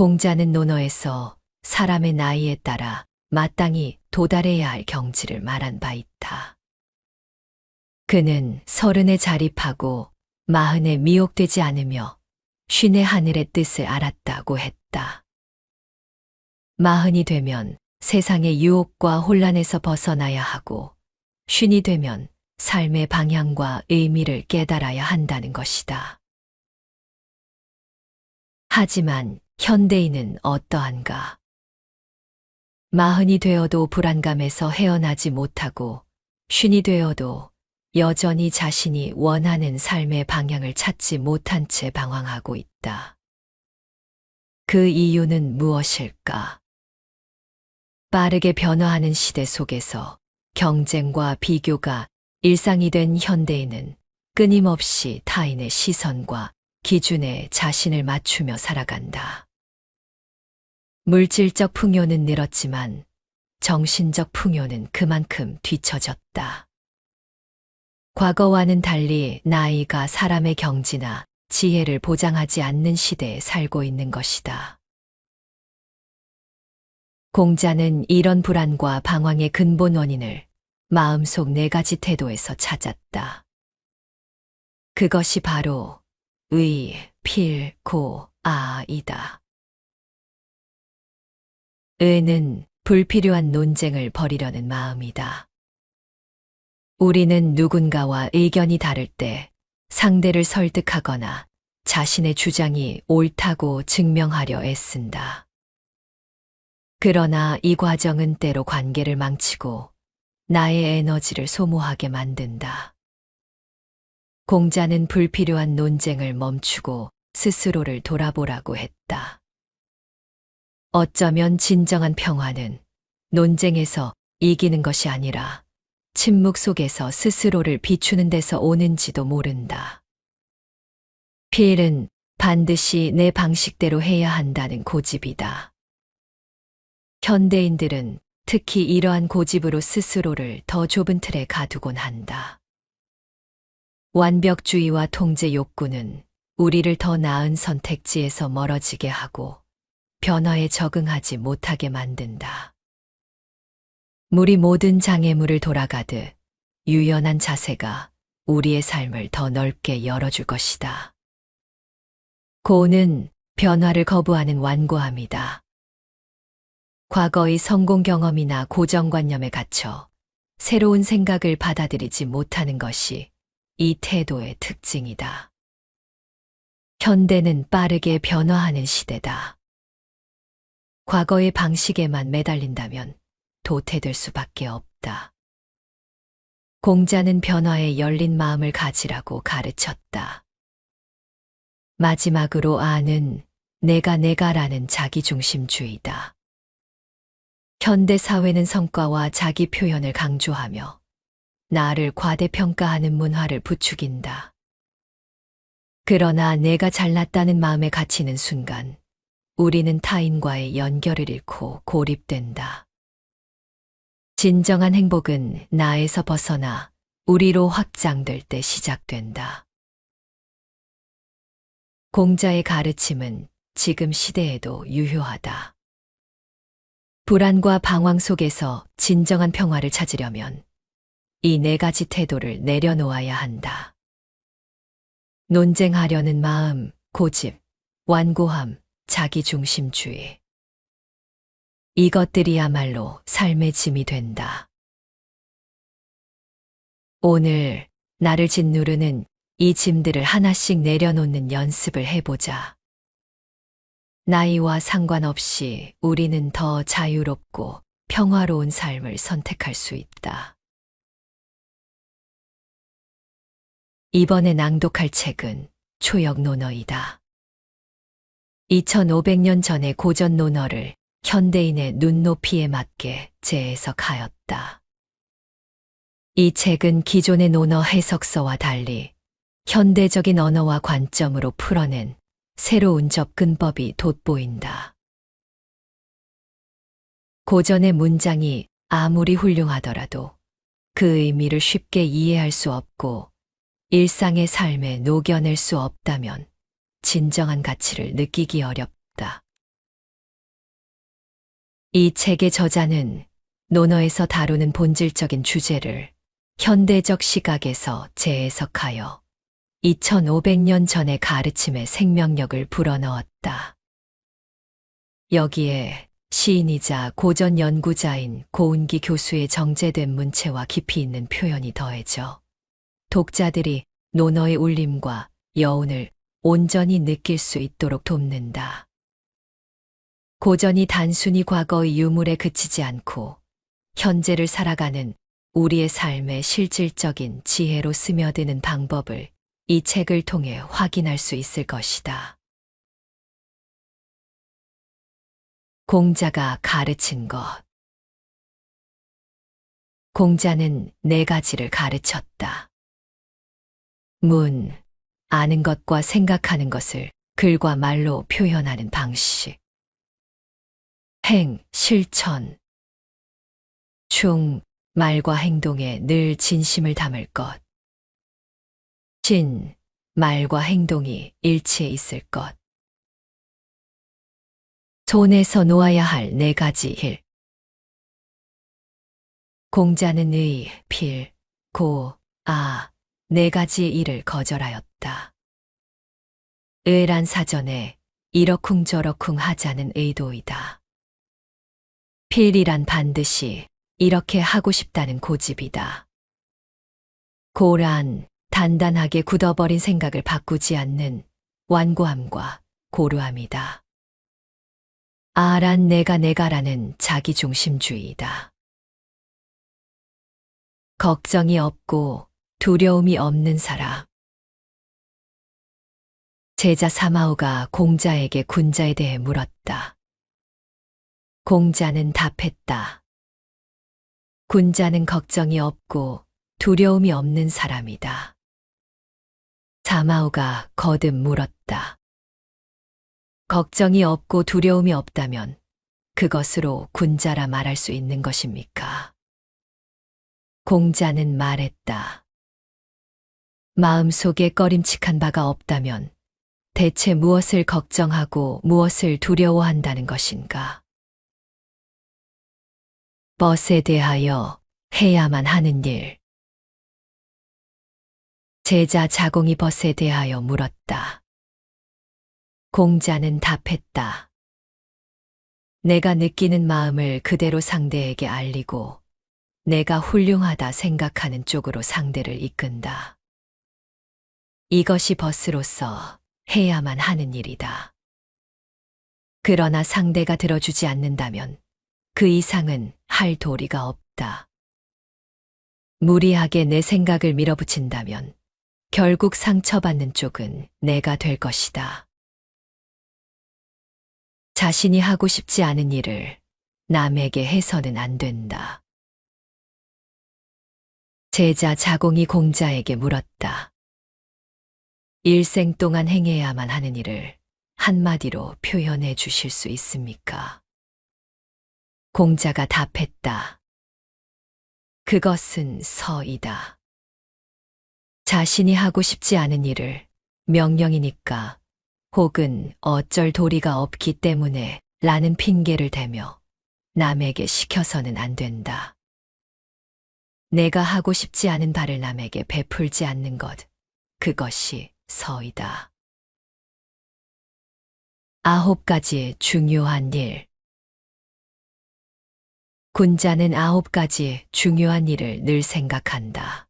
공자는 논어에서 사람의 나이에 따라 마땅히 도달해야 할 경지를 말한 바 있다. 그는 30에 자립하고 40에 미혹되지 않으며 50에 하늘의 뜻을 알았다고 했다. 40이 되면 세상의 유혹과 혼란에서 벗어나야 하고 50이 되면 삶의 방향과 의미를 깨달아야 한다는 것이다. 하지만 현대인은 어떠한가? 40이 되어도 불안감에서 헤어나지 못하고 50이 되어도 여전히 자신이 원하는 삶의 방향을 찾지 못한 채 방황하고 있다. 그 이유는 무엇일까? 빠르게 변화하는 시대 속에서 경쟁과 비교가 일상이 된 현대인은 끊임없이 타인의 시선과 기준에 자신을 맞추며 살아간다. 물질적 풍요는 늘었지만 정신적 풍요는 그만큼 뒤처졌다. 과거와는 달리 나이가 사람의 경지나 지혜를 보장하지 않는 시대에 살고 있는 것이다. 공자는 이런 불안과 방황의 근본 원인을 마음속 4가지 태도에서 찾았다. 그것이 바로 의, 필, 고, 아이다. 의는 불필요한 논쟁을 벌이려는 마음이다. 우리는 누군가와 의견이 다를 때 상대를 설득하거나 자신의 주장이 옳다고 증명하려 애쓴다. 그러나 이 과정은 때로 관계를 망치고 나의 에너지를 소모하게 만든다. 공자는 불필요한 논쟁을 멈추고 스스로를 돌아보라고 했다. 어쩌면 진정한 평화는 논쟁에서 이기는 것이 아니라 침묵 속에서 스스로를 비추는 데서 오는지도 모른다. 필은 반드시 내 방식대로 해야 한다는 고집이다. 현대인들은 특히 이러한 고집으로 스스로를 더 좁은 틀에 가두곤 한다. 완벽주의와 통제 욕구는 우리를 더 나은 선택지에서 멀어지게 하고 변화에 적응하지 못하게 만든다. 물이 모든 장애물을 돌아가듯 유연한 자세가 우리의 삶을 더 넓게 열어줄 것이다. 고는 변화를 거부하는 완고함이다. 과거의 성공 경험이나 고정관념에 갇혀 새로운 생각을 받아들이지 못하는 것이 이 태도의 특징이다. 현대는 빠르게 변화하는 시대다. 과거의 방식에만 매달린다면 도태될 수밖에 없다. 공자는 변화에 열린 마음을 가지라고 가르쳤다. 마지막으로 아는 내가라는 자기중심주의다. 현대 사회는 성과와 자기 표현을 강조하며 나를 과대평가하는 문화를 부추긴다. 그러나 내가 잘났다는 마음에 갇히는 순간 우리는 타인과의 연결을 잃고 고립된다. 진정한 행복은 나에서 벗어나 우리로 확장될 때 시작된다. 공자의 가르침은 지금 시대에도 유효하다. 불안과 방황 속에서 진정한 평화를 찾으려면 이 4가지 태도를 내려놓아야 한다. 논쟁하려는 마음, 고집, 완고함, 자기중심주의. 이것들이야말로 삶의 짐이 된다. 오늘 나를 짓누르는 이 짐들을 하나씩 내려놓는 연습을 해보자. 나이와 상관없이 우리는 더 자유롭고 평화로운 삶을 선택할 수 있다. 이번에 낭독할 책은 초역 논어이다. 2500년 전의 고전 논어를 현대인의 눈높이에 맞게 재해석하였다. 이 책은 기존의 논어 해석서와 달리 현대적인 언어와 관점으로 풀어낸 새로운 접근법이 돋보인다. 고전의 문장이 아무리 훌륭하더라도 그 의미를 쉽게 이해할 수 없고 일상의 삶에 녹여낼 수 없다면 진정한 가치를 느끼기 어렵다. 이 책의 저자는 논어에서 다루는 본질적인 주제를 현대적 시각에서 재해석하여 2500년 전의 가르침에 생명력을 불어넣었다. 여기에 시인이자 고전 연구자인 고운기 교수의 정제된 문체와 깊이 있는 표현이 더해져 독자들이 논어의 울림과 여운을 온전히 느낄 수 있도록 돕는다. 고전이 단순히 과거의 유물에 그치지 않고 현재를 살아가는 우리의 삶의 실질적인 지혜로 스며드는 방법을 이 책을 통해 확인할 수 있을 것이다. 공자가 가르친 것. 공자는 4가지를 가르쳤다. 문, 아는 것과 생각하는 것을 글과 말로 표현하는 방식. 행, 실천. 충, 말과 행동에 늘 진심을 담을 것. 진, 말과 행동이 일치해 있을 것. 손에서 놓아야 할 4가지 일. 공자는 의, 필, 고, 아, 4가지의 일을 거절하였다. 의란 사전에 이러쿵저러쿵 하자는 의도이다. 필이란 반드시 이렇게 하고 싶다는 고집이다. 고란 단단하게 굳어버린 생각을 바꾸지 않는 완고함과 고루함이다. 아란 내가라는 자기중심주의이다. 걱정이 없고 두려움이 없는 사람. 제자 사마오가 공자에게 군자에 대해 물었다. 공자는 답했다. 군자는 걱정이 없고 두려움이 없는 사람이다. 사마오가 거듭 물었다. 걱정이 없고 두려움이 없다면 그것으로 군자라 말할 수 있는 것입니까? 공자는 말했다. 마음속에 꺼림칙한 바가 없다면 대체 무엇을 걱정하고 무엇을 두려워한다는 것인가? 벗에 대하여 해야만 하는 일. 제자 자공이 벗에 대하여 물었다. 공자는 답했다. 내가 느끼는 마음을 그대로 상대에게 알리고 내가 훌륭하다 생각하는 쪽으로 상대를 이끈다. 이것이 벗으로서 해야만 하는 일이다. 그러나 상대가 들어주지 않는다면 그 이상은 할 도리가 없다. 무리하게 내 생각을 밀어붙인다면 결국 상처받는 쪽은 내가 될 것이다. 자신이 하고 싶지 않은 일을 남에게 해서는 안 된다. 제자 자공이 공자에게 물었다. 일생 동안 행해야만 하는 일을 한마디로 표현해 주실 수 있습니까? 공자가 답했다. 그것은 서이다. 자신이 하고 싶지 않은 일을 명령이니까 혹은 어쩔 도리가 없기 때문에 라는 핑계를 대며 남에게 시켜서는 안 된다. 내가 하고 싶지 않은 바를 남에게 베풀지 않는 것, 그것이 서이다. 9가지 중요한 일. 군자는 9가지 중요한 일을 늘 생각한다.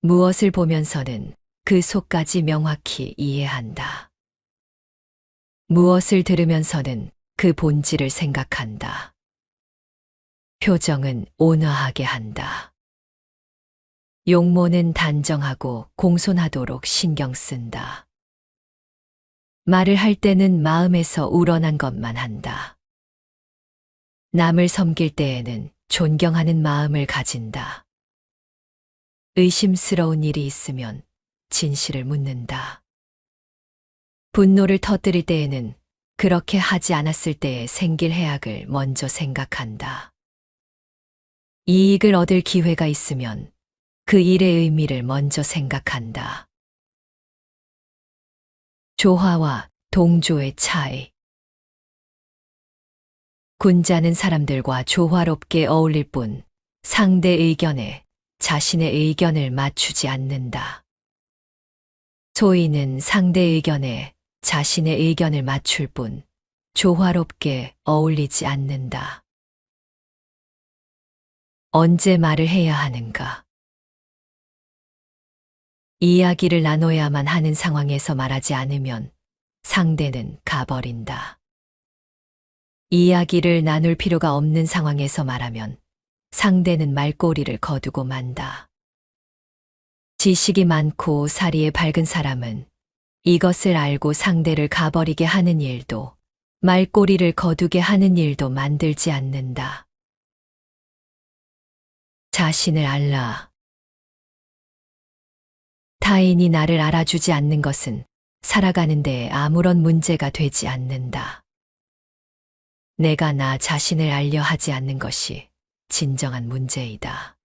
무엇을 보면서는 그 속까지 명확히 이해한다. 무엇을 들으면서는 그 본질을 생각한다. 표정은 온화하게 한다. 용모는 단정하고 공손하도록 신경 쓴다. 말을 할 때는 마음에서 우러난 것만 한다. 남을 섬길 때에는 존경하는 마음을 가진다. 의심스러운 일이 있으면 진실을 묻는다. 분노를 터뜨릴 때에는 그렇게 하지 않았을 때에 생길 해악을 먼저 생각한다. 이익을 얻을 기회가 있으면 그 일의 의미를 먼저 생각한다. 조화와 동조의 차이. 군자는 사람들과 조화롭게 어울릴 뿐 상대 의견에 자신의 의견을 맞추지 않는다. 소인은 상대 의견에 자신의 의견을 맞출 뿐 조화롭게 어울리지 않는다. 언제 말을 해야 하는가? 이야기를 나눠야만 하는 상황에서 말하지 않으면 상대는 가버린다. 이야기를 나눌 필요가 없는 상황에서 말하면 상대는 말꼬리를 거두고 만다. 지식이 많고 사리에 밝은 사람은 이것을 알고 상대를 가버리게 하는 일도 말꼬리를 거두게 하는 일도 만들지 않는다. 자신을 알라. 타인이 나를 알아주지 않는 것은 살아가는 데 아무런 문제가 되지 않는다. 내가 나 자신을 알려 하지 않는 것이 진정한 문제이다.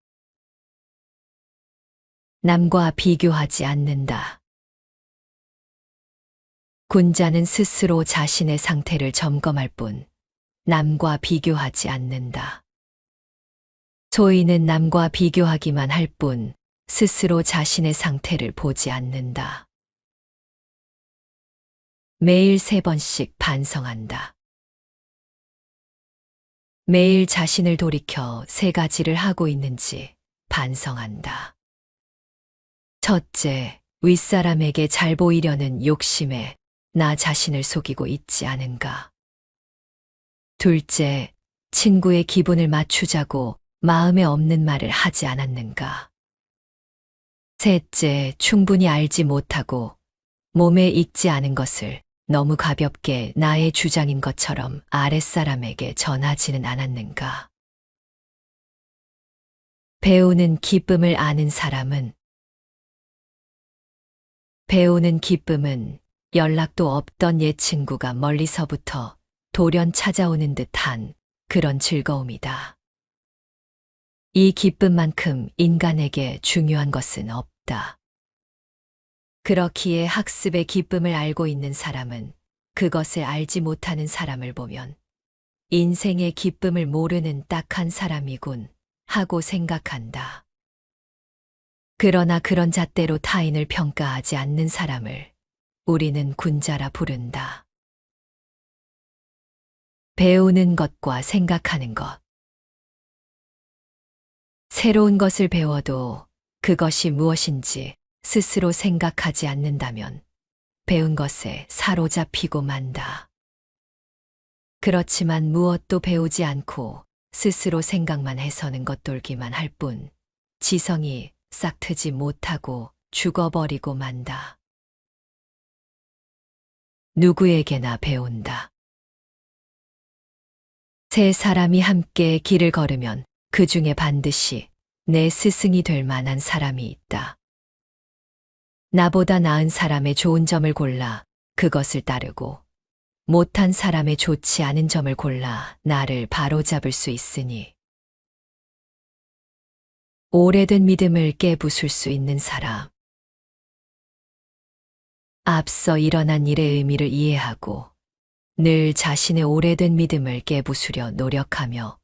남과 비교하지 않는다. 군자는 스스로 자신의 상태를 점검할 뿐 남과 비교하지 않는다. 소인은 남과 비교하기만 할 뿐 스스로 자신의 상태를 보지 않는다. 매일 3번씩 반성한다. 매일 자신을 돌이켜 3가지를 하고 있는지 반성한다. 첫째, 윗사람에게 잘 보이려는 욕심에 나 자신을 속이고 있지 않은가. 둘째, 친구의 기분을 맞추자고 마음에 없는 말을 하지 않았는가. 셋째, 충분히 알지 못하고 몸에 익지 않은 것을 너무 가볍게 나의 주장인 것처럼 아랫사람에게 전하지는 않았는가. 배우는 기쁨을 아는 사람은 배우는 기쁨은 연락도 없던 옛 친구가 멀리서부터 돌연 찾아오는 듯한 그런 즐거움이다. 이 기쁨만큼 인간에게 중요한 것은 없다. 그렇기에 학습의 기쁨을 알고 있는 사람은 그것을 알지 못하는 사람을 보면 인생의 기쁨을 모르는 딱한 사람이군 하고 생각한다. 그러나 그런 잣대로 타인을 평가하지 않는 사람을 우리는 군자라 부른다. 배우는 것과 생각하는 것. 새로운 것을 배워도 그것이 무엇인지 스스로 생각하지 않는다면 배운 것에 사로잡히고 만다. 그렇지만 무엇도 배우지 않고 스스로 생각만 해서는 겉돌기만 할 뿐 지성이 싹트지 못하고 죽어버리고 만다. 누구에게나 배운다. 세 사람이 함께 길을 걸으면 그 중에 반드시 내 스승이 될 만한 사람이 있다. 나보다 나은 사람의 좋은 점을 골라 그것을 따르고 못한 사람의 좋지 않은 점을 골라 나를 바로잡을 수 있으니 오래된 믿음을 깨부술 수 있는 사람. 앞서 일어난 일의 의미를 이해하고 늘 자신의 오래된 믿음을 깨부수려 노력하며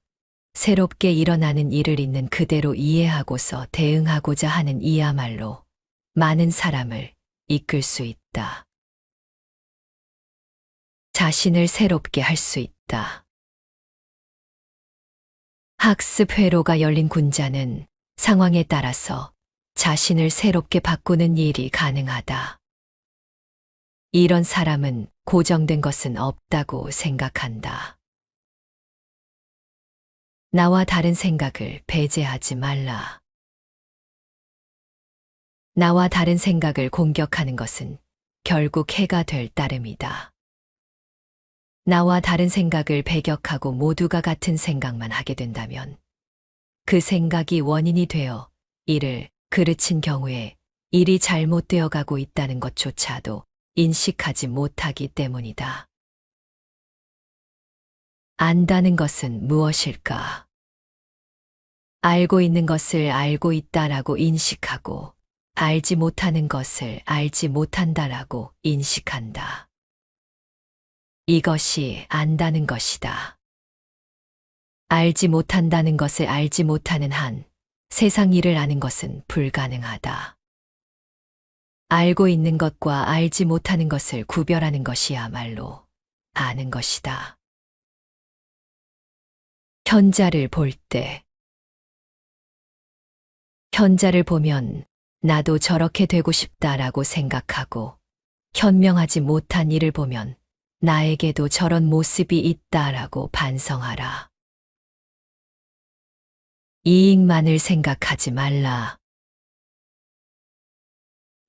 새롭게 일어나는 일을 있는 그대로 이해하고서 대응하고자 하는 이야말로 많은 사람을 이끌 수 있다. 자신을 새롭게 할 수 있다. 학습 회로가 열린 군자는 상황에 따라서 자신을 새롭게 바꾸는 일이 가능하다. 이런 사람은 고정된 것은 없다고 생각한다. 나와 다른 생각을 배제하지 말라. 나와 다른 생각을 공격하는 것은 결국 해가 될 따름이다. 나와 다른 생각을 배격하고 모두가 같은 생각만 하게 된다면 그 생각이 원인이 되어 이를 그르친 경우에 일이 잘못되어 가고 있다는 것조차도 인식하지 못하기 때문이다. 안다는 것은 무엇일까? 알고 있는 것을 알고 있다라고 인식하고 알지 못하는 것을 알지 못한다라고 인식한다. 이것이 안다는 것이다. 알지 못한다는 것을 알지 못하는 한 세상 일을 아는 것은 불가능하다. 알고 있는 것과 알지 못하는 것을 구별하는 것이야말로 아는 것이다. 현자를 볼 때, 현자를 보면 나도 저렇게 되고 싶다라고 생각하고, 현명하지 못한 이를 보면 나에게도 저런 모습이 있다라고 반성하라. 이익만을 생각하지 말라.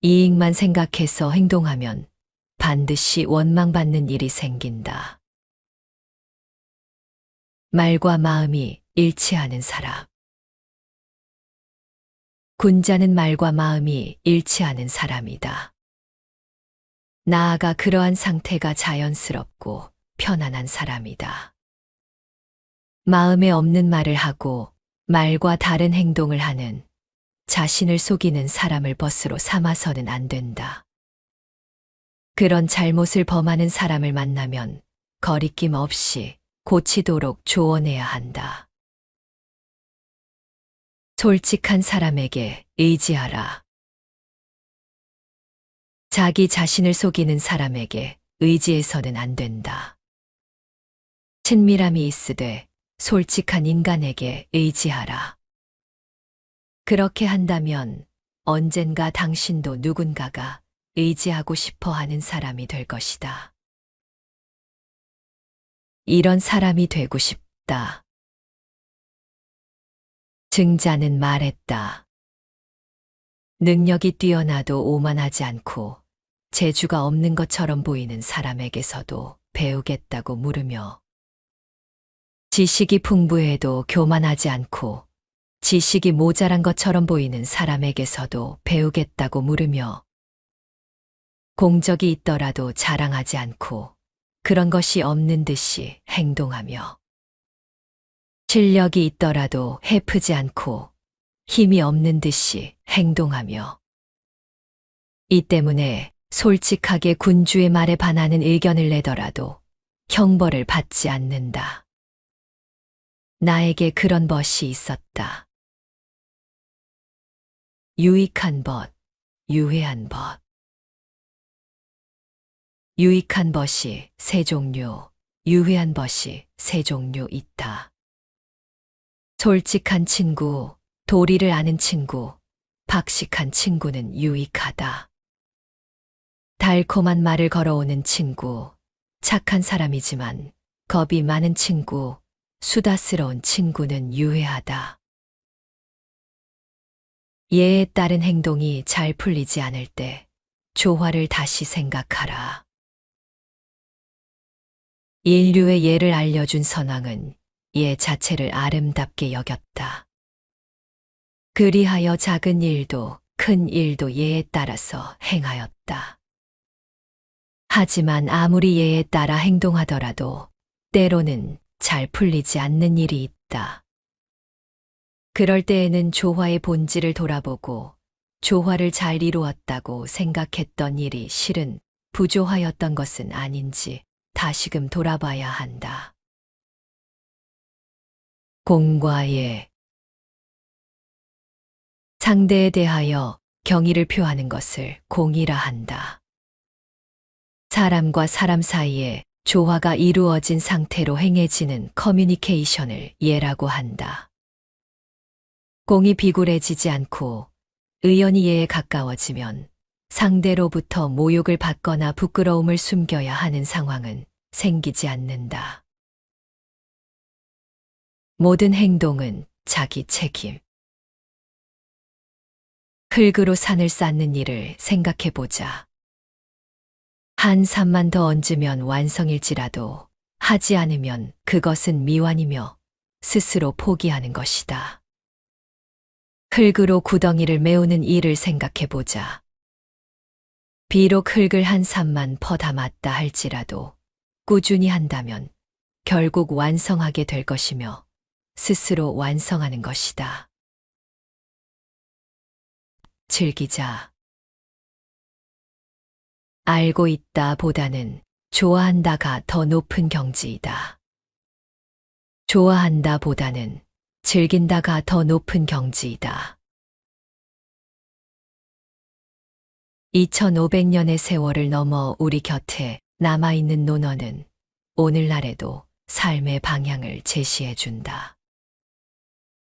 이익만 생각해서 행동하면 반드시 원망받는 일이 생긴다. 말과 마음이 일치하는 사람. 군자는 말과 마음이 일치하는 사람이다. 나아가 그러한 상태가 자연스럽고 편안한 사람이다. 마음에 없는 말을 하고 말과 다른 행동을 하는 자신을 속이는 사람을 벗으로 삼아서는 안 된다. 그런 잘못을 범하는 사람을 만나면 거리낌 없이 고치도록 조언해야 한다. 솔직한 사람에게 의지하라. 자기 자신을 속이는 사람에게 의지해서는 안 된다. 친밀함이 있으되 솔직한 인간에게 의지하라. 그렇게 한다면 언젠가 당신도 누군가가 의지하고 싶어 하는 사람이 될 것이다. 이런 사람이 되고 싶다. 증자는 말했다. 능력이 뛰어나도 오만하지 않고 재주가 없는 것처럼 보이는 사람에게서도 배우겠다고 물으며, 지식이 풍부해도 교만하지 않고 지식이 모자란 것처럼 보이는 사람에게서도 배우겠다고 물으며, 공적이 있더라도 자랑하지 않고 그런 것이 없는 듯이 행동하며, 실력이 있더라도 해프지 않고 힘이 없는 듯이 행동하며, 이 때문에 솔직하게 군주의 말에 반하는 의견을 내더라도 형벌을 받지 않는다. 나에게 그런 벗이 있었다. 유익한 벗, 유해한 벗. 유익한 벗이 세 종류, 유해한 벗이 세 종류 있다. 솔직한 친구, 도리를 아는 친구, 박식한 친구는 유익하다. 달콤한 말을 걸어오는 친구, 착한 사람이지만 겁이 많은 친구, 수다스러운 친구는 유해하다. 예에 따른 행동이 잘 풀리지 않을 때 조화를 다시 생각하라. 인류의 예를 알려준 선왕은 예 자체를 아름답게 여겼다. 그리하여 작은 일도 큰 일도 예에 따라서 행하였다. 하지만 아무리 예에 따라 행동하더라도 때로는 잘 풀리지 않는 일이 있다. 그럴 때에는 조화의 본질을 돌아보고 조화를 잘 이루었다고 생각했던 일이 실은 부조화였던 것은 아닌지 다시금 돌아봐야 한다. 공과 예. 상대에 대하여 경의를 표하는 것을 공이라 한다. 사람과 사람 사이에 조화가 이루어진 상태로 행해지는 커뮤니케이션을 예라고 한다. 공이 비굴해지지 않고 의연히 예에 가까워지면 상대로부터 모욕을 받거나 부끄러움을 숨겨야 하는 상황은 생기지 않는다. 모든 행동은 자기 책임. 흙으로 산을 쌓는 일을 생각해보자. 한 산만 더 얹으면 완성일지라도 하지 않으면 그것은 미완이며 스스로 포기하는 것이다. 흙으로 구덩이를 메우는 일을 생각해보자. 비록 흙을 한 산만 퍼담았다 할지라도 꾸준히 한다면 결국 완성하게 될 것이며 스스로 완성하는 것이다. 즐기자. 알고 있다 보다는 좋아한다가 더 높은 경지이다. 좋아한다 보다는 즐긴다가 더 높은 경지이다. 2500년의 세월을 넘어 우리 곁에 남아있는 논어는 오늘날에도 삶의 방향을 제시해준다.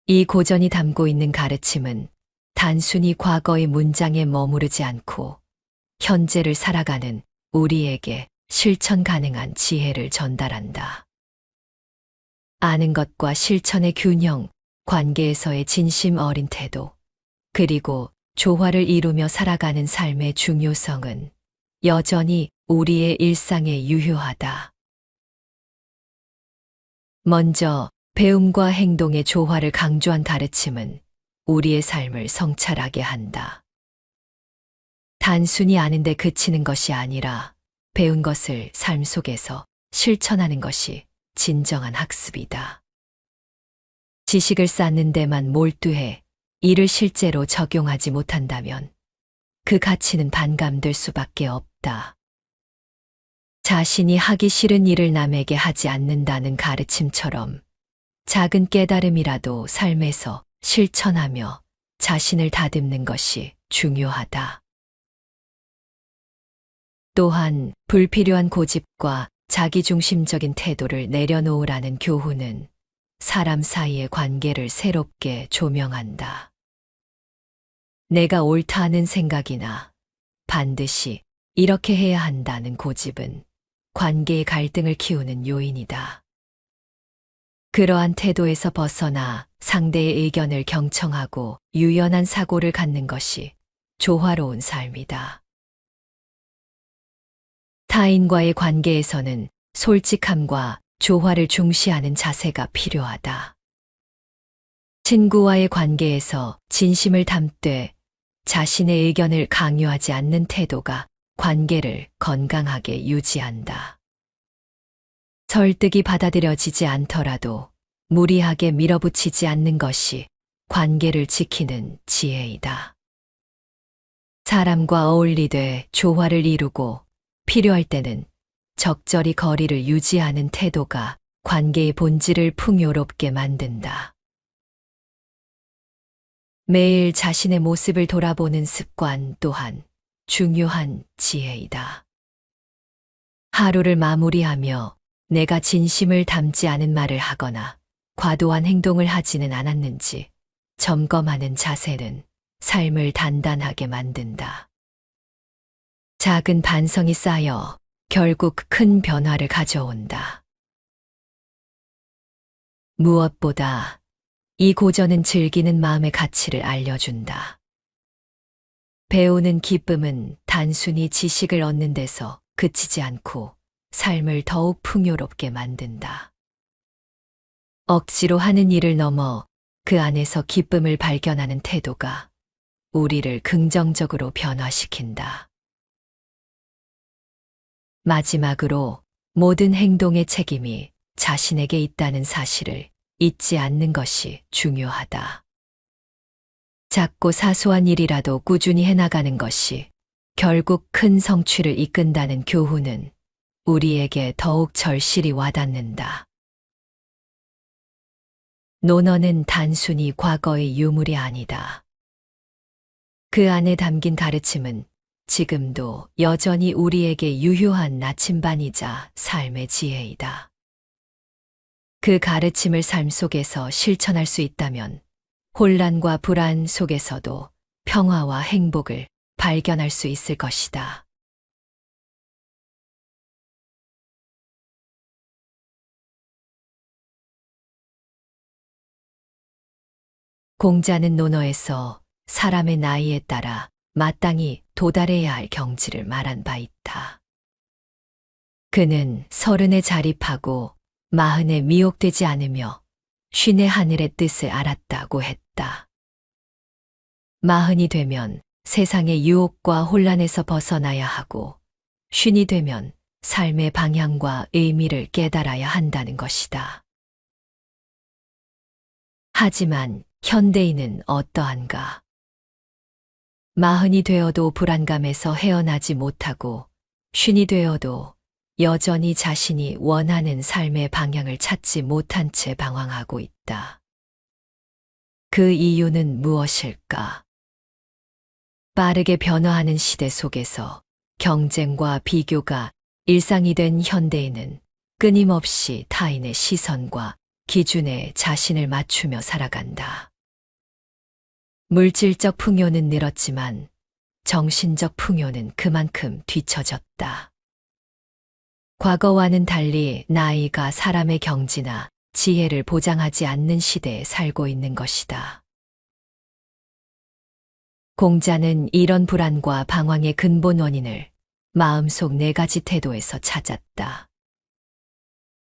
이 고전이 담고 있는 가르침은 단순히 과거의 문장에 머무르지 않고 현재를 살아가는 우리에게 실천 가능한 지혜를 전달한다. 아는 것과 실천의 균형, 관계에서의 진심 어린 태도, 그리고 조화를 이루며 살아가는 삶의 중요성은 여전히 우리의 일상에 유효하다. 먼저 배움과 행동의 조화를 강조한 가르침은 우리의 삶을 성찰하게 한다. 단순히 아는 데 그치는 것이 아니라 배운 것을 삶 속에서 실천하는 것이 진정한 학습이다. 지식을 쌓는 데만 몰두해 이를 실제로 적용하지 못한다면 그 가치는 반감될 수밖에 없다. 자신이 하기 싫은 일을 남에게 하지 않는다는 가르침처럼 작은 깨달음이라도 삶에서 실천하며 자신을 다듬는 것이 중요하다. 또한 불필요한 고집과 자기중심적인 태도를 내려놓으라는 교훈은 사람 사이의 관계를 새롭게 조명한다. 내가 옳다 하는 생각이나 반드시 이렇게 해야 한다는 고집은 관계의 갈등을 키우는 요인이다. 그러한 태도에서 벗어나 상대의 의견을 경청하고 유연한 사고를 갖는 것이 조화로운 삶이다. 타인과의 관계에서는 솔직함과 조화를 중시하는 자세가 필요하다. 친구와의 관계에서 진심을 담되 자신의 의견을 강요하지 않는 태도가 관계를 건강하게 유지한다. 설득이 받아들여지지 않더라도 무리하게 밀어붙이지 않는 것이 관계를 지키는 지혜이다. 사람과 어울리되 조화를 이루고 필요할 때는 적절히 거리를 유지하는 태도가 관계의 본질을 풍요롭게 만든다. 매일 자신의 모습을 돌아보는 습관 또한 중요한 지혜이다. 하루를 마무리하며 내가 진심을 담지 않은 말을 하거나 과도한 행동을 하지는 않았는지 점검하는 자세는 삶을 단단하게 만든다. 작은 반성이 쌓여 결국 큰 변화를 가져온다. 무엇보다 이 고전은 즐기는 마음의 가치를 알려준다. 배우는 기쁨은 단순히 지식을 얻는 데서 그치지 않고 삶을 더욱 풍요롭게 만든다. 억지로 하는 일을 넘어 그 안에서 기쁨을 발견하는 태도가 우리를 긍정적으로 변화시킨다. 마지막으로 모든 행동의 책임이 자신에게 있다는 사실을 잊지 않는 것이 중요하다. 작고 사소한 일이라도 꾸준히 해나가는 것이 결국 큰 성취를 이끈다는 교훈은 우리에게 더욱 절실히 와닿는다. 논어는 단순히 과거의 유물이 아니다. 그 안에 담긴 가르침은 지금도 여전히 우리에게 유효한 나침반이자 삶의 지혜이다. 그 가르침을 삶 속에서 실천할 수 있다면 혼란과 불안 속에서도 평화와 행복을 발견할 수 있을 것이다. 공자는 논어에서 사람의 나이에 따라 마땅히 도달해야 할 경지를 말한 바 있다. 그는 30에 자립하고 40에 미혹되지 않으며 50에 하늘의 뜻을 알았다고 했다. 40이 되면 세상의 유혹과 혼란에서 벗어나야 하고 50이 되면 삶의 방향과 의미를 깨달아야 한다는 것이다. 하지만 현대인은 어떠한가? 40이 되어도 불안감에서 헤어나지 못하고 50이 되어도 여전히 자신이 원하는 삶의 방향을 찾지 못한 채 방황하고 있다. 그 이유는 무엇일까? 빠르게 변화하는 시대 속에서 경쟁과 비교가 일상이 된 현대인은 끊임없이 타인의 시선과 기준에 자신을 맞추며 살아간다. 물질적 풍요는 늘었지만 정신적 풍요는 그만큼 뒤처졌다. 과거와는 달리 나이가 사람의 경지나 지혜를 보장하지 않는 시대에 살고 있는 것이다. 공자는 이런 불안과 방황의 근본 원인을 마음속 4가지 태도에서 찾았다.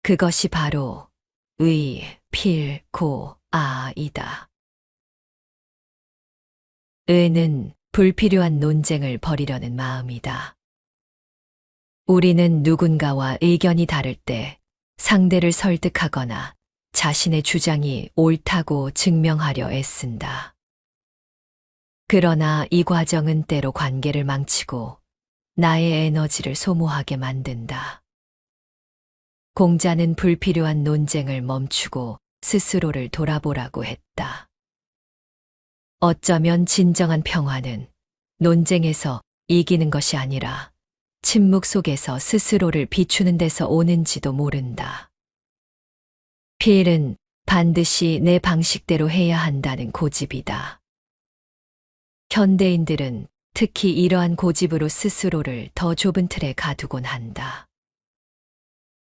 그것이 바로 의, 필, 고, 아이다. 의는 불필요한 논쟁을 벌이려는 마음이다. 우리는 누군가와 의견이 다를 때 상대를 설득하거나 자신의 주장이 옳다고 증명하려 애쓴다. 그러나 이 과정은 때로 관계를 망치고 나의 에너지를 소모하게 만든다. 공자는 불필요한 논쟁을 멈추고 스스로를 돌아보라고 했다. 어쩌면 진정한 평화는 논쟁에서 이기는 것이 아니라 침묵 속에서 스스로를 비추는 데서 오는지도 모른다. 필은 반드시 내 방식대로 해야 한다는 고집이다. 현대인들은 특히 이러한 고집으로 스스로를 더 좁은 틀에 가두곤 한다.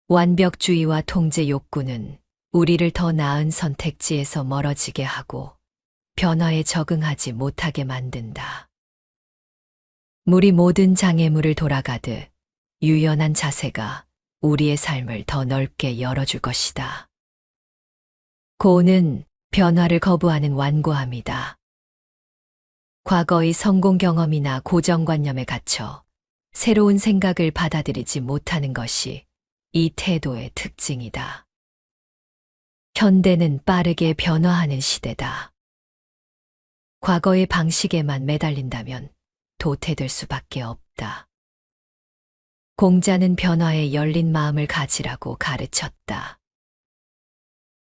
완벽주의와 통제 욕구는 우리를 더 나은 선택지에서 멀어지게 하고 변화에 적응하지 못하게 만든다. 물이 모든 장애물을 돌아가듯 유연한 자세가 우리의 삶을 더 넓게 열어줄 것이다. 고는 변화를 거부하는 완고함이다. 과거의 성공 경험이나 고정관념에 갇혀 새로운 생각을 받아들이지 못하는 것이 이 태도의 특징이다. 현대는 빠르게 변화하는 시대다. 과거의 방식에만 매달린다면 도태될 수밖에 없다. 공자는 변화에 열린 마음을 가지라고 가르쳤다.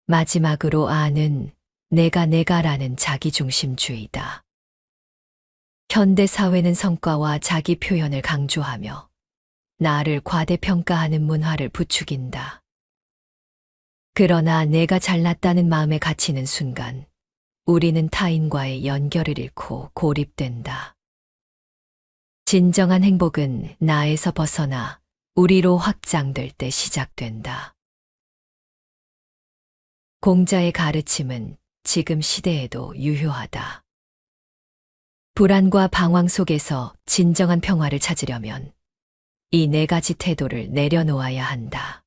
마지막으로 아는 내가라는 자기중심주의다. 현대 사회는 성과와 자기 표현을 강조하며 나를 과대평가하는 문화를 부추긴다. 그러나 내가 잘났다는 마음에 갇히는 순간 우리는 타인과의 연결을 잃고 고립된다. 진정한 행복은 나에서 벗어나 우리로 확장될 때 시작된다. 공자의 가르침은 지금 시대에도 유효하다. 불안과 방황 속에서 진정한 평화를 찾으려면 이 4가지 태도를 내려놓아야 한다.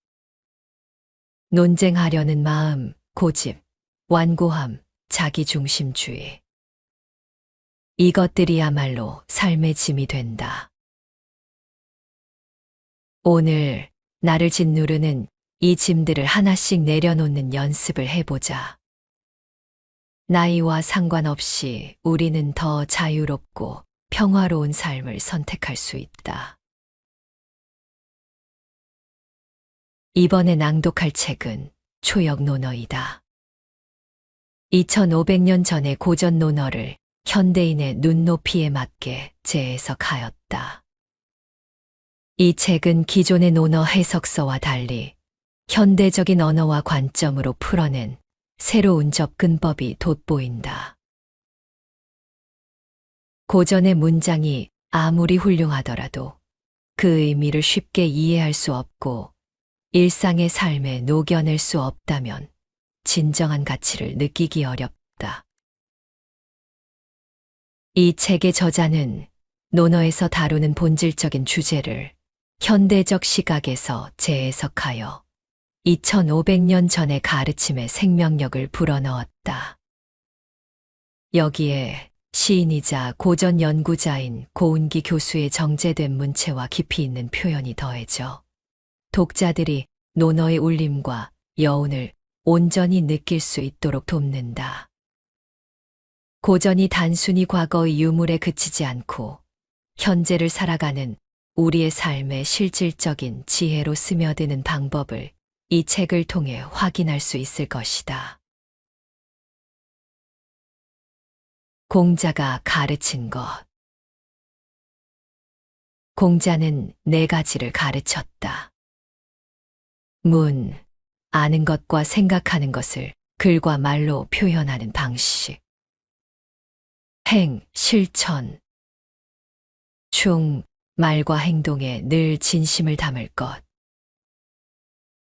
논쟁하려는 마음, 고집, 완고함, 자기중심주의. 이것들이야말로 삶의 짐이 된다. 오늘 나를 짓누르는 이 짐들을 하나씩 내려놓는 연습을 해보자. 나이와 상관없이 우리는 더 자유롭고 평화로운 삶을 선택할 수 있다. 이번에 낭독할 책은 초역 논어이다. 2500년 전의 고전 논어를 현대인의 눈높이에 맞게 재해석하였다. 이 책은 기존의 논어 해석서와 달리 현대적인 언어와 관점으로 풀어낸 새로운 접근법이 돋보인다. 고전의 문장이 아무리 훌륭하더라도 그 의미를 쉽게 이해할 수 없고 일상의 삶에 녹여낼 수 없다면 진정한 가치를 느끼기 어렵다. 이 책의 저자는 논어에서 다루는 본질적인 주제를 현대적 시각에서 재해석하여 2500년 전의 가르침에 생명력을 불어넣었다. 여기에 시인이자 고전 연구자인 고운기 교수의 정제된 문체와 깊이 있는 표현이 더해져 독자들이 논어의 울림과 여운을 온전히 느낄 수 있도록 돕는다. 고전이 단순히 과거의 유물에 그치지 않고 현재를 살아가는 우리의 삶에 실질적인 지혜로 스며드는 방법을 이 책을 통해 확인할 수 있을 것이다. 공자가 가르친 것. 공자는 네 가지를 가르쳤다. 문, 아는 것과 생각하는 것을 글과 말로 표현하는 방식. 행, 실천. 충, 말과 행동에 늘 진심을 담을 것.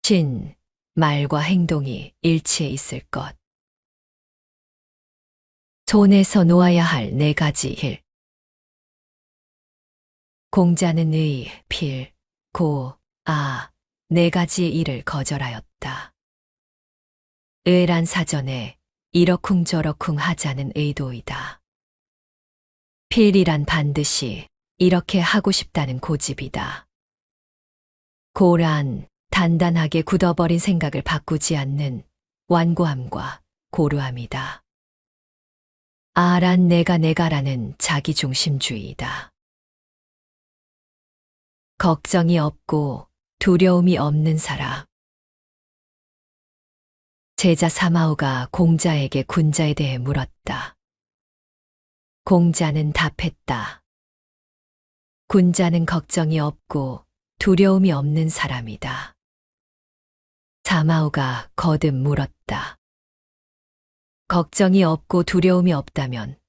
진, 말과 행동이 일치해 있을 것. 손에서 놓아야 할 네 가지 일. 공자는 의, 필, 고, 아, 네 가지의 일을 거절하였다. 의란 사전에 이러쿵저러쿵 하자는 의도이다. 필이란 반드시 이렇게 하고 싶다는 고집이다. 고란 단단하게 굳어버린 생각을 바꾸지 않는 완고함과 고루함이다. 아란 내가라는 자기중심주의이다. 걱정이 없고 두려움이 없는 사람. 제자 사마오가 공자에게 군자에 대해 물었다. 공자는 답했다. 군자는 걱정이 없고 두려움이 없는 사람이다. 사마오가 거듭 물었다. 걱정이 없고 두려움이 없다면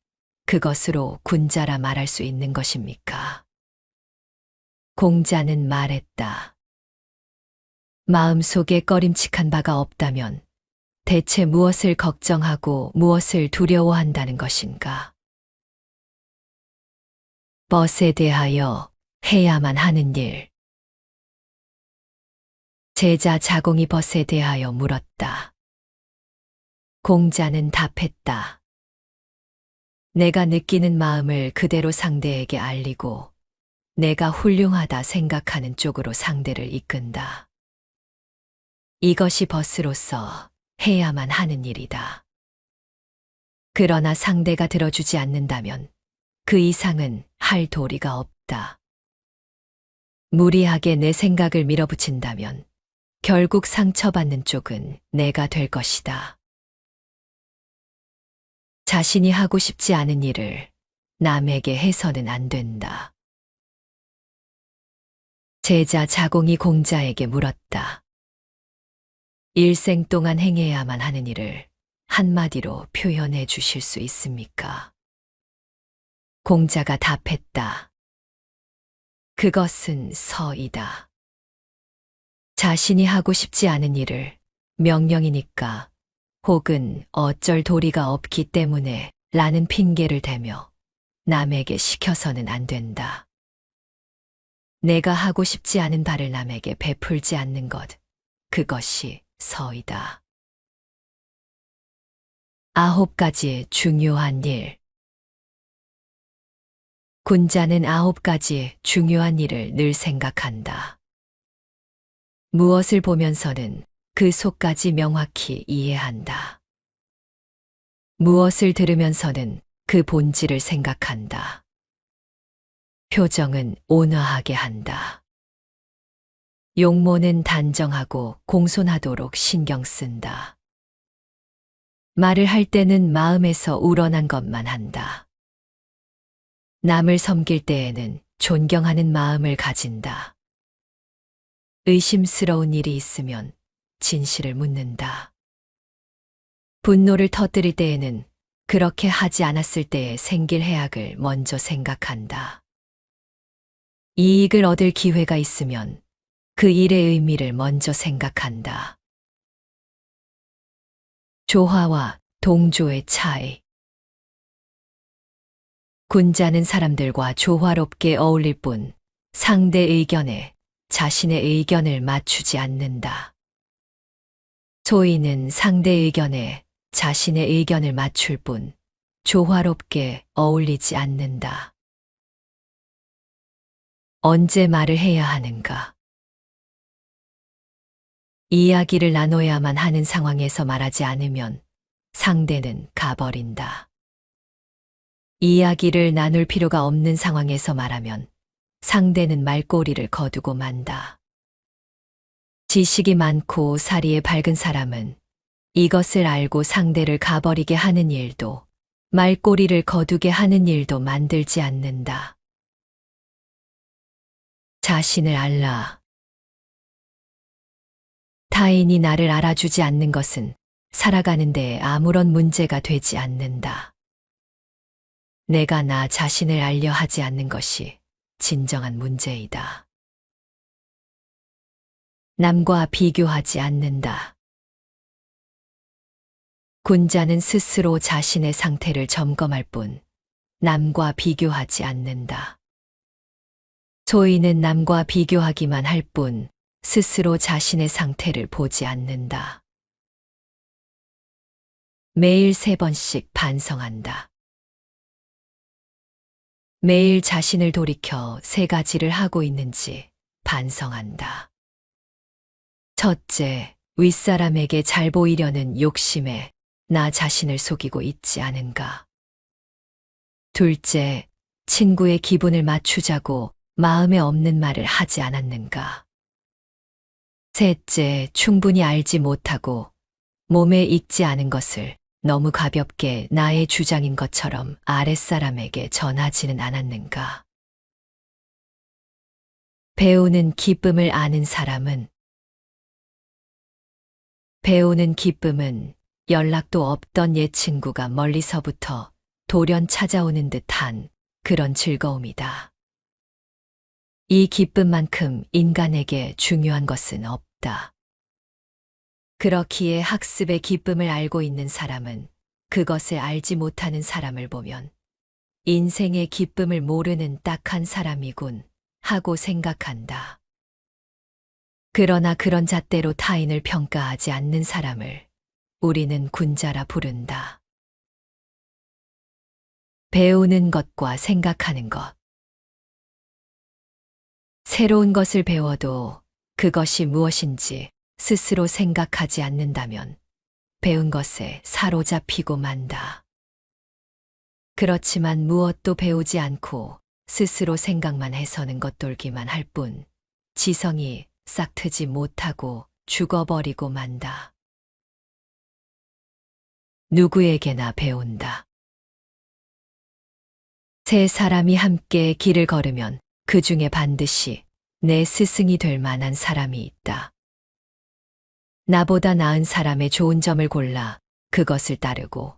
그것으로 군자라 말할 수 있는 것입니까? 공자는 말했다. 마음속에 꺼림칙한 바가 없다면 대체 무엇을 걱정하고 무엇을 두려워한다는 것인가? 벗에 대하여 해야만 하는 일. 제자 자공이 벗에 대하여 물었다. 공자는 답했다. 내가 느끼는 마음을 그대로 상대에게 알리고 내가 훌륭하다 생각하는 쪽으로 상대를 이끈다. 이것이 벗으로서 해야만 하는 일이다. 그러나 상대가 들어주지 않는다면 그 이상은 할 도리가 없다. 무리하게 내 생각을 밀어붙인다면 결국 상처받는 쪽은 내가 될 것이다. 자신이 하고 싶지 않은 일을 남에게 해서는 안 된다. 제자 자공이 공자에게 물었다. 일생 동안 행해야만 하는 일을 한마디로 표현해 주실 수 있습니까? 공자가 답했다. 그것은 서이다. 자신이 하고 싶지 않은 일을 명령이니까 혹은 어쩔 도리가 없기 때문에 라는 핑계를 대며 남에게 시켜서는 안 된다. 내가 하고 싶지 않은 바를 남에게 베풀지 않는 것, 그것이 서이다. 9가지 중요한 일. 군자는 9가지 중요한 일을 늘 생각한다. 무엇을 보면서는 그 속까지 명확히 이해한다. 무엇을 들으면서는 그 본질을 생각한다. 표정은 온화하게 한다. 용모는 단정하고 공손하도록 신경 쓴다. 말을 할 때는 마음에서 우러난 것만 한다. 남을 섬길 때에는 존경하는 마음을 가진다. 의심스러운 일이 있으면 진실을 묻는다. 분노를 터뜨릴 때에는 그렇게 하지 않았을 때에 생길 해악을 먼저 생각한다. 이익을 얻을 기회가 있으면 그 일의 의미를 먼저 생각한다. 조화와 동조의 차이. 군자는 사람들과 조화롭게 어울릴 뿐 상대 의견에 자신의 의견을 맞추지 않는다. 소인은 상대 의견에 자신의 의견을 맞출 뿐 조화롭게 어울리지 않는다. 언제 말을 해야 하는가? 이야기를 나눠야만 하는 상황에서 말하지 않으면 상대는 가버린다. 이야기를 나눌 필요가 없는 상황에서 말하면 상대는 말꼬리를 거두고 만다. 지식이 많고 사리에 밝은 사람은 이것을 알고 상대를 가버리게 하는 일도 말꼬리를 거두게 하는 일도 만들지 않는다. 자신을 알라. 타인이 나를 알아주지 않는 것은 살아가는 데 아무런 문제가 되지 않는다. 내가 나 자신을 알려 하지 않는 것이 진정한 문제이다. 남과 비교하지 않는다. 군자는 스스로 자신의 상태를 점검할 뿐 남과 비교하지 않는다. 소인은 남과 비교하기만 할 뿐 스스로 자신의 상태를 보지 않는다. 매일 3번씩 반성한다. 매일 자신을 돌이켜 3가지를 하고 있는지 반성한다. 첫째, 윗사람에게 잘 보이려는 욕심에 나 자신을 속이고 있지 않은가. 둘째, 친구의 기분을 맞추자고 마음에 없는 말을 하지 않았는가. 셋째, 충분히 알지 못하고 몸에 익지 않은 것을 너무 가볍게 나의 주장인 것처럼 아랫사람에게 전하지는 않았는가. 배우는 기쁨을 아는 사람은 배우는 기쁨은 연락도 없던 옛 친구가 멀리서부터 돌연 찾아오는 듯한 그런 즐거움이다. 이 기쁨만큼 인간에게 중요한 것은 없다. 그렇기에 학습의 기쁨을 알고 있는 사람은 그것을 알지 못하는 사람을 보면 인생의 기쁨을 모르는 딱한 사람이군 하고 생각한다. 그러나 그런 잣대로 타인을 평가하지 않는 사람을 우리는 군자라 부른다. 배우는 것과 생각하는 것. 새로운 것을 배워도 그것이 무엇인지 스스로 생각하지 않는다면 배운 것에 사로잡히고 만다. 그렇지만 무엇도 배우지 않고 스스로 생각만 해서는 겉돌기만 할 뿐 지성이 싹트지 못하고 죽어버리고 만다. 누구에게나 배운다. 3사람이 함께 길을 걸으면 그 중에 반드시 내 스승이 될 만한 사람이 있다. 나보다 나은 사람의 좋은 점을 골라 그것을 따르고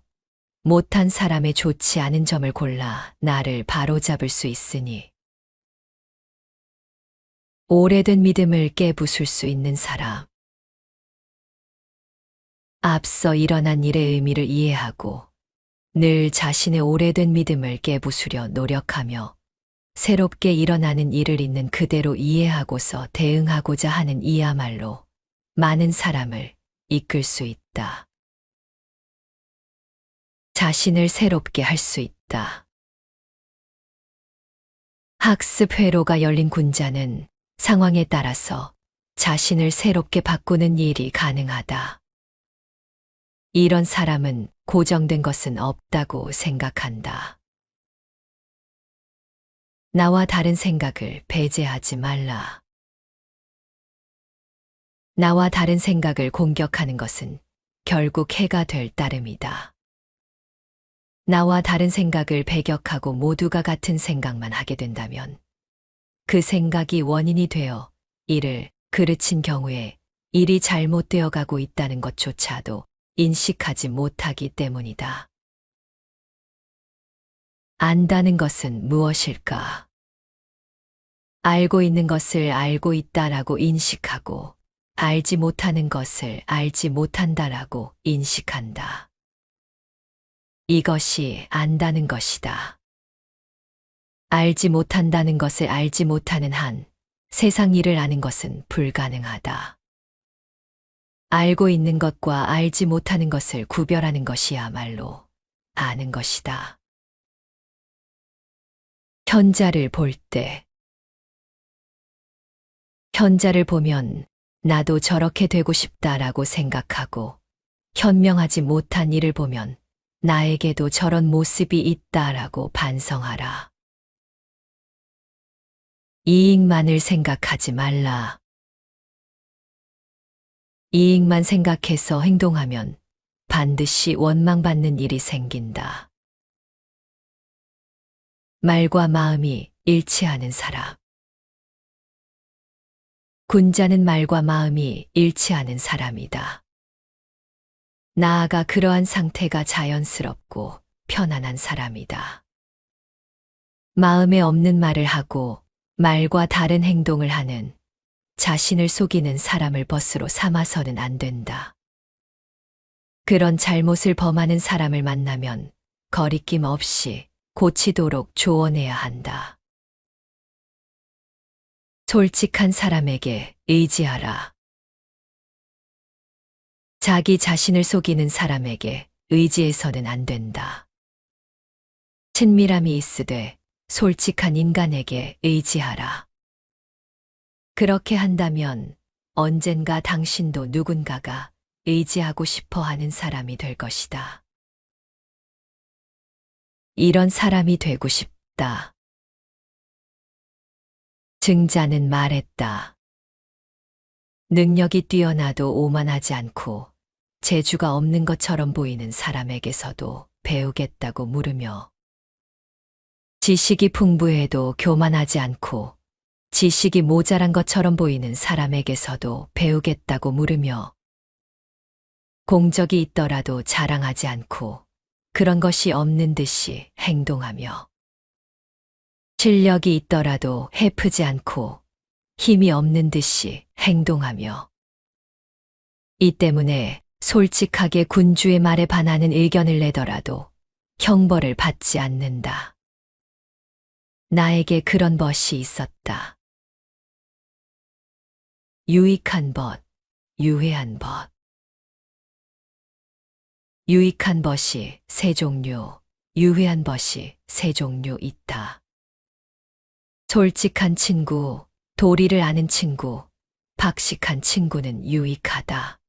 못한 사람의 좋지 않은 점을 골라 나를 바로잡을 수 있으니 오래된 믿음을 깨부술 수 있는 사람. 앞서 일어난 일의 의미를 이해하고 늘 자신의 오래된 믿음을 깨부수려 노력하며 새롭게 일어나는 일을 있는 그대로 이해하고서 대응하고자 하는 이야말로 많은 사람을 이끌 수 있다. 자신을 새롭게 할 수 있다. 학습 회로가 열린 군자는 상황에 따라서 자신을 새롭게 바꾸는 일이 가능하다. 이런 사람은 고정된 것은 없다고 생각한다. 나와 다른 생각을 배제하지 말라. 나와 다른 생각을 공격하는 것은 결국 해가 될 따름이다. 나와 다른 생각을 배격하고 모두가 같은 생각만 하게 된다면 그 생각이 원인이 되어 이를 그르친 경우에 일이 잘못되어 가고 있다는 것조차도 인식하지 못하기 때문이다. 안다는 것은 무엇일까? 알고 있는 것을 알고 있다라고 인식하고 알지 못하는 것을 알지 못한다라고 인식한다. 이것이 안다는 것이다. 알지 못한다는 것을 알지 못하는 한 세상 일을 아는 것은 불가능하다. 알고 있는 것과 알지 못하는 것을 구별하는 것이야말로 아는 것이다. 현자를 볼 때, 현자를 보면 나도 저렇게 되고 싶다라고 생각하고 현명하지 못한 일을 보면 나에게도 저런 모습이 있다라고 반성하라. 이익만을 생각하지 말라. 이익만 생각해서 행동하면 반드시 원망받는 일이 생긴다. 말과 마음이 일치하는 사람. 군자는 말과 마음이 일치하는 사람이다. 나아가 그러한 상태가 자연스럽고 편안한 사람이다. 마음에 없는 말을 하고 말과 다른 행동을 하는 자신을 속이는 사람을 벗으로 삼아서는 안 된다. 그런 잘못을 범하는 사람을 만나면 거리낌 없이 고치도록 조언해야 한다. 솔직한 사람에게 의지하라. 자기 자신을 속이는 사람에게 의지해서는 안 된다. 친밀함이 있으되 솔직한 인간에게 의지하라. 그렇게 한다면 언젠가 당신도 누군가가 의지하고 싶어 하는 사람이 될 것이다. 이런 사람이 되고 싶다. 증자는 말했다. 능력이 뛰어나도 오만하지 않고 재주가 없는 것처럼 보이는 사람에게서도 배우겠다고 물으며 지식이 풍부해도 교만하지 않고 지식이 모자란 것처럼 보이는 사람에게서도 배우겠다고 물으며 공적이 있더라도 자랑하지 않고 그런 것이 없는 듯이 행동하며 실력이 있더라도 해프지 않고 힘이 없는 듯이 행동하며 이 때문에 솔직하게 군주의 말에 반하는 의견을 내더라도 형벌을 받지 않는다. 나에게 그런 벗이 있었다. 유익한 벗, 유해한 벗. 유익한 벗이 세 종류, 유해한 벗이 세 종류 있다. 솔직한 친구, 도리를 아는 친구, 박식한 친구는 유익하다.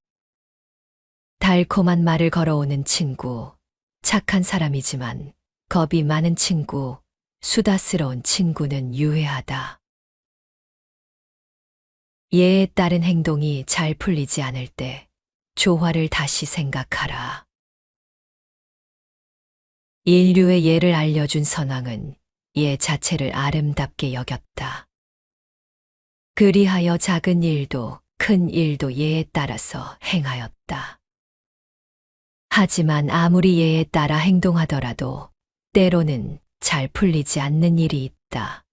달콤한 말을 걸어오는 친구, 착한 사람이지만 겁이 많은 친구, 수다스러운 친구는 유해하다. 예에 따른 행동이 잘 풀리지 않을 때 조화를 다시 생각하라. 인류의 예를 알려준 선왕은 예 자체를 아름답게 여겼다. 그리하여 작은 일도 큰 일도 예에 따라서 행하였다. 하지만 아무리 예에 따라 행동하더라도 때로는 잘 풀리지 않는 일이 있다.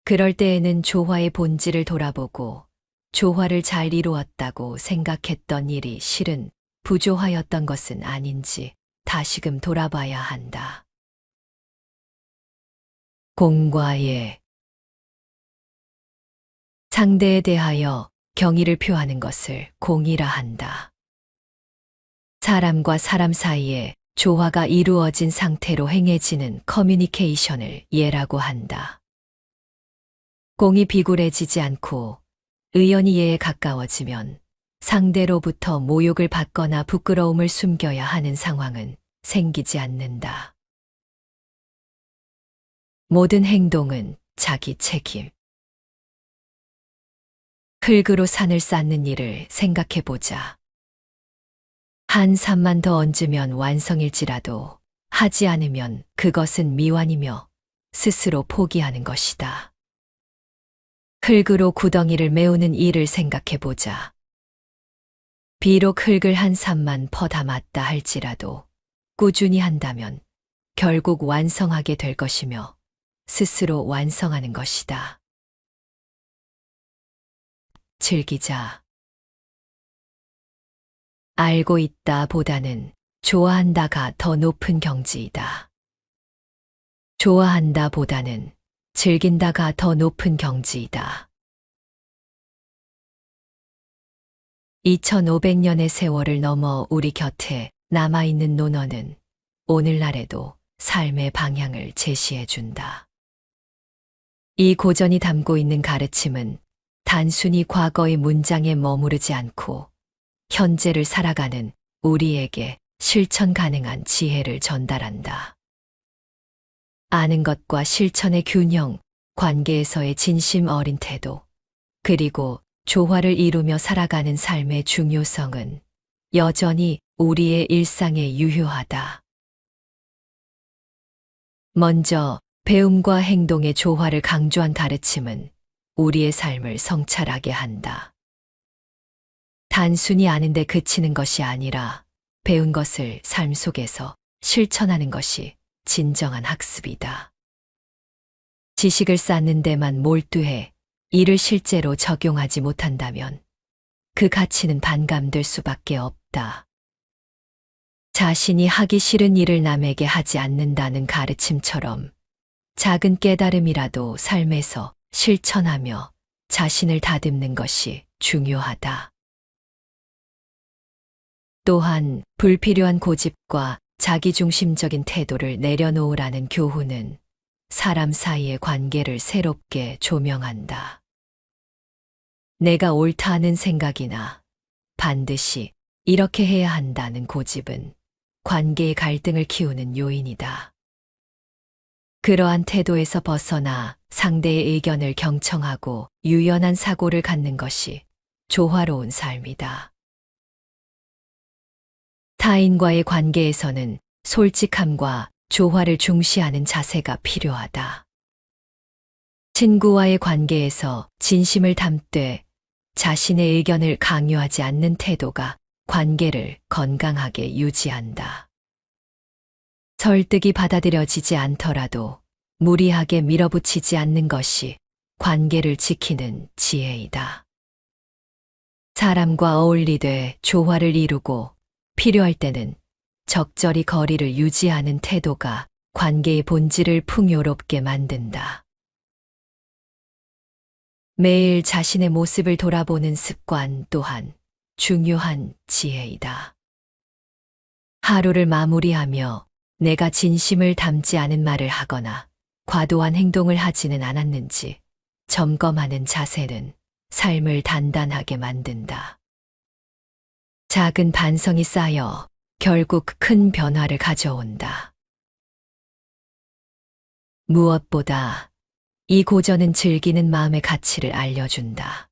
그럴 때에는 조화의 본질을 돌아보고 조화를 잘 이루었다고 생각했던 일이 실은 부조화였던 것은 아닌지 다시금 돌아봐야 한다. 공과 예. 상대에 대하여 경의를 표하는 것을 공이라 한다. 사람과 사람 사이에 조화가 이루어진 상태로 행해지는 커뮤니케이션을 예라고 한다. 공이 비굴해지지 않고 의연히 예에 가까워지면 상대로부터 모욕을 받거나 부끄러움을 숨겨야 하는 상황은 생기지 않는다. 모든 행동은 자기 책임. 흙으로 산을 쌓는 일을 생각해보자. 한 산만 더 얹으면 완성일지라도 하지 않으면 그것은 미완이며 스스로 포기하는 것이다. 흙으로 구덩이를 메우는 일을 생각해보자. 비록 흙을 한 산만 퍼담았다 할지라도 꾸준히 한다면 결국 완성하게 될 것이며 스스로 완성하는 것이다. 즐기자. 알고 있다 보다는 좋아한다가 더 높은 경지이다. 좋아한다 보다는 즐긴다가 더 높은 경지이다. 2500년의 세월을 넘어 우리 곁에 남아있는 논어는 오늘날에도 삶의 방향을 제시해준다. 이 고전이 담고 있는 가르침은 단순히 과거의 문장에 머무르지 않고 현재를 살아가는 우리에게 실천 가능한 지혜를 전달한다. 아는 것과 실천의 균형, 관계에서의 진심 어린 태도, 그리고 조화를 이루며 살아가는 삶의 중요성은 여전히 우리의 일상에 유효하다. 먼저 배움과 행동의 조화를 강조한 가르침은 우리의 삶을 성찰하게 한다. 단순히 아는데 그치는 것이 아니라 배운 것을 삶 속에서 실천하는 것이 진정한 학습이다. 지식을 쌓는 데만 몰두해 이를 실제로 적용하지 못한다면 그 가치는 반감될 수밖에 없다. 자신이 하기 싫은 일을 남에게 하지 않는다는 가르침처럼 작은 깨달음이라도 삶에서 실천하며 자신을 다듬는 것이 중요하다. 또한 불필요한 고집과 자기중심적인 태도를 내려놓으라는 교훈은 사람 사이의 관계를 새롭게 조명한다. 내가 옳다 하는 생각이나 반드시 이렇게 해야 한다는 고집은 관계의 갈등을 키우는 요인이다. 그러한 태도에서 벗어나 상대의 의견을 경청하고 유연한 사고를 갖는 것이 조화로운 삶이다. 타인과의 관계에서는 솔직함과 조화를 중시하는 자세가 필요하다. 친구와의 관계에서 진심을 담되 자신의 의견을 강요하지 않는 태도가 관계를 건강하게 유지한다. 설득이 받아들여지지 않더라도 무리하게 밀어붙이지 않는 것이 관계를 지키는 지혜이다. 사람과 어울리되 조화를 이루고 필요할 때는 적절히 거리를 유지하는 태도가 관계의 본질을 풍요롭게 만든다. 매일 자신의 모습을 돌아보는 습관 또한 중요한 지혜이다. 하루를 마무리하며 내가 진심을 담지 않은 말을 하거나 과도한 행동을 하지는 않았는지 점검하는 자세는 삶을 단단하게 만든다. 작은 반성이 쌓여 결국 큰 변화를 가져온다. 무엇보다 이 고전은 즐기는 마음의 가치를 알려준다.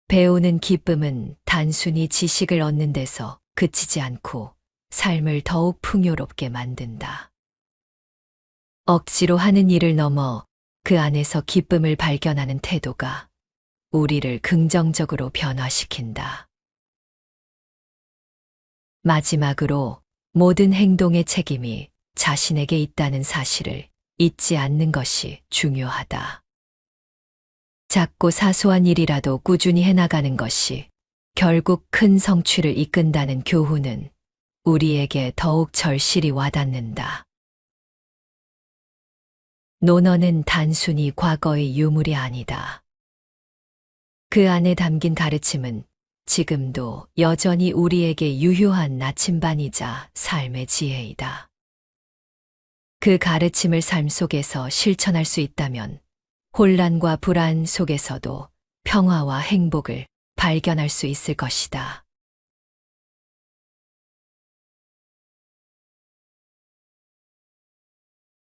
배우는 기쁨은 단순히 지식을 얻는 데서 그치지 않고 삶을 더욱 풍요롭게 만든다. 억지로 하는 일을 넘어 그 안에서 기쁨을 발견하는 태도가 우리를 긍정적으로 변화시킨다. 마지막으로 모든 행동의 책임이 자신에게 있다는 사실을 잊지 않는 것이 중요하다. 작고 사소한 일이라도 꾸준히 해나가는 것이 결국 큰 성취를 이끈다는 교훈은 우리에게 더욱 절실히 와닿는다. 논어는 단순히 과거의 유물이 아니다. 그 안에 담긴 가르침은 지금도 여전히 우리에게 유효한 나침반이자 삶의 지혜이다. 그 가르침을 삶 속에서 실천할 수 있다면 혼란과 불안 속에서도 평화와 행복을 발견할 수 있을 것이다.